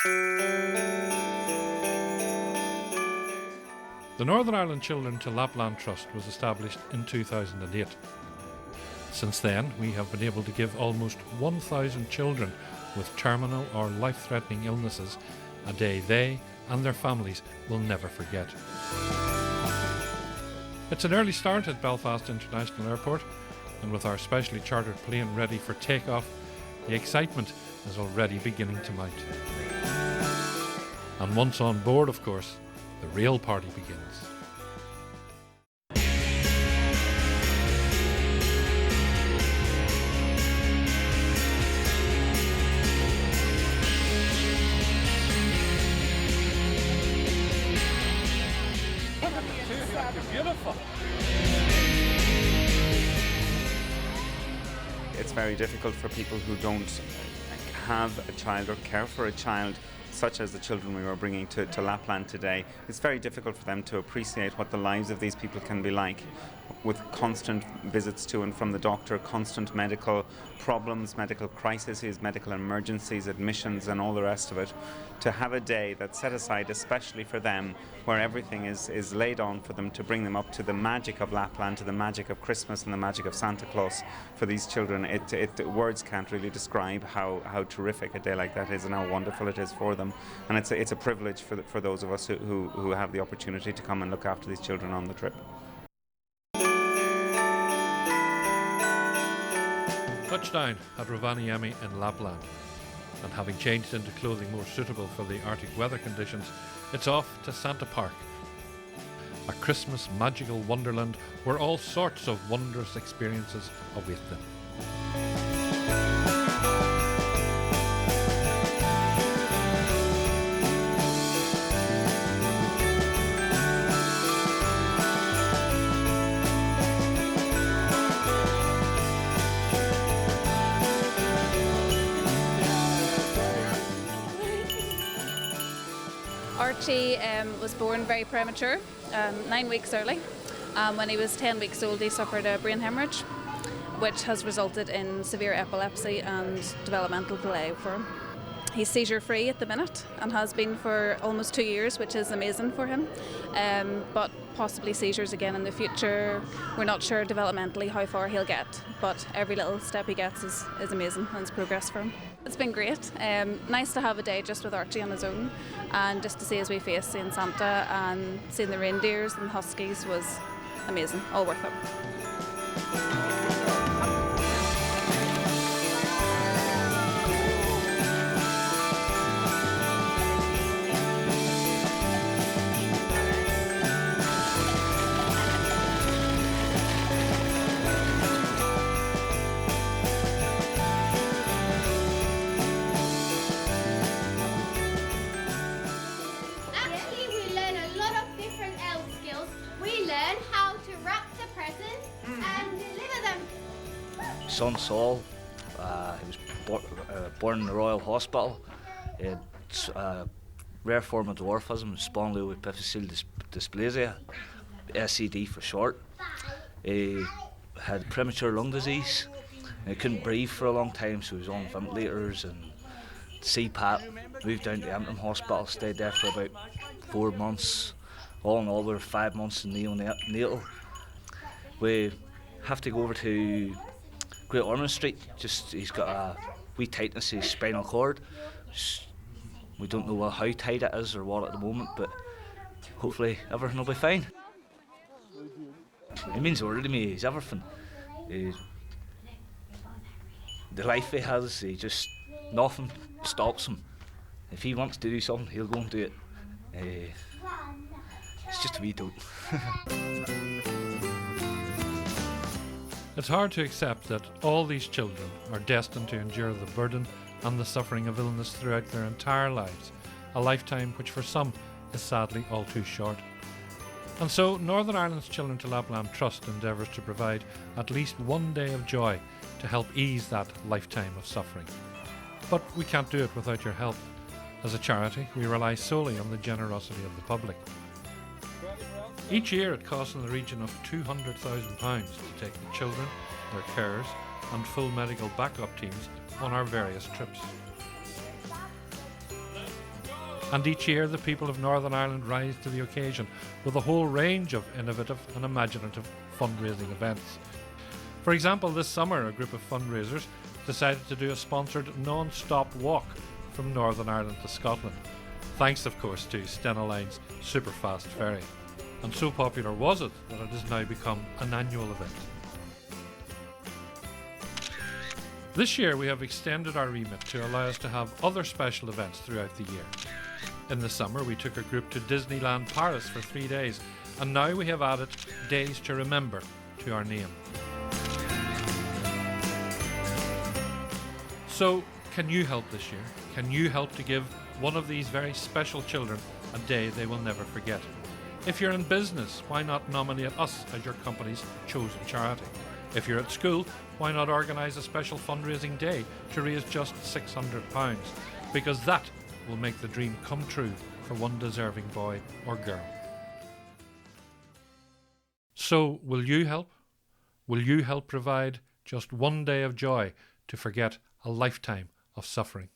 The Northern Ireland Children to Lapland Trust was established in 2008. Since then, we have been able to give almost 1,000 children with terminal or life-threatening illnesses a day they and their families will never forget. It's an early start at Belfast International Airport, and with our specially chartered plane ready for takeoff, the excitement is already beginning to mount. And once on board, of course, the real party begins. Beautiful. It's very difficult for people who don't have a child or care for a child, such as the children we were bringing to Lapland today. It's very difficult for them to appreciate what the lives of these people can be like, with constant visits to and from the doctor, constant medical problems, medical crises, medical emergencies, admissions and all the rest of it. To have a day that's set aside especially for them, where everything is laid on for them to bring them up to the magic of Lapland, to the magic of Christmas and the magic of Santa Claus for these children, words can't really describe how terrific a day like that is and how wonderful it is for them. And it's a privilege for those of us who have the opportunity to come and look after these children on the trip. Touchdown at Rovaniemi in Lapland, and having changed into clothing more suitable for the Arctic weather conditions, it's off to Santa Park, a Christmas magical wonderland where all sorts of wondrous experiences await them. Archie was born very premature, 9 weeks early. When he was 10 weeks old, he suffered a brain hemorrhage, which has resulted in severe epilepsy and developmental delay for him. He's seizure-free at the minute and has been for almost 2 years, which is amazing for him. But possibly seizures again in the future. We're not sure developmentally how far he'll get, but every little step he gets is amazing and it's progress for him. It's been great. Nice to have a day just with Archie on his own, and just to see his wee face, seeing Santa and seeing the reindeers and huskies was amazing, all worth it. Son Saul, he was born in the Royal Hospital. He had a rare form of dwarfism, spondyloepiphyseal dysplasia, SCD for short. He had premature lung disease. He couldn't breathe for a long time, so he was on ventilators and CPAP. Moved down to Antrim Hospital, stayed there for about 4 months. All in all, we were 5 months in neonatal. We have to go over to Great Ormond Street. He's got a wee tightness in his spinal cord. We don't know how tight it is or what at the moment, but hopefully everything will be fine. He means the world to me. He's everything. The life he has, nothing stops him. If he wants to do something, he'll go and do it. It's just a wee dope. It's hard to accept that all these children are destined to endure the burden and the suffering of illness throughout their entire lives, a lifetime which for some is sadly all too short. And so Northern Ireland's Children to Lapland Trust endeavours to provide at least one day of joy to help ease that lifetime of suffering. But we can't do it without your help. As a charity, we rely solely on the generosity of the public. Each year it costs in the region of £200,000 to take the children, their carers and full medical backup teams on our various trips. And each year the people of Northern Ireland rise to the occasion with a whole range of innovative and imaginative fundraising events. For example, this summer a group of fundraisers decided to do a sponsored non-stop walk from Northern Ireland to Scotland, thanks of course to Stena Line's super-fast ferry. And so popular was it that it has now become an annual event. This year we have extended our remit to allow us to have other special events throughout the year. In the summer we took a group to Disneyland Paris for 3 days, and now we have added Days to Remember to our name. So, can you help this year? Can you help to give one of these very special children a day they will never forget? If you're in business, why not nominate us as your company's chosen charity? If you're at school, why not organise a special fundraising day to raise just £600? Because that will make the dream come true for one deserving boy or girl. So, will you help? Will you help provide just one day of joy to forget a lifetime of suffering?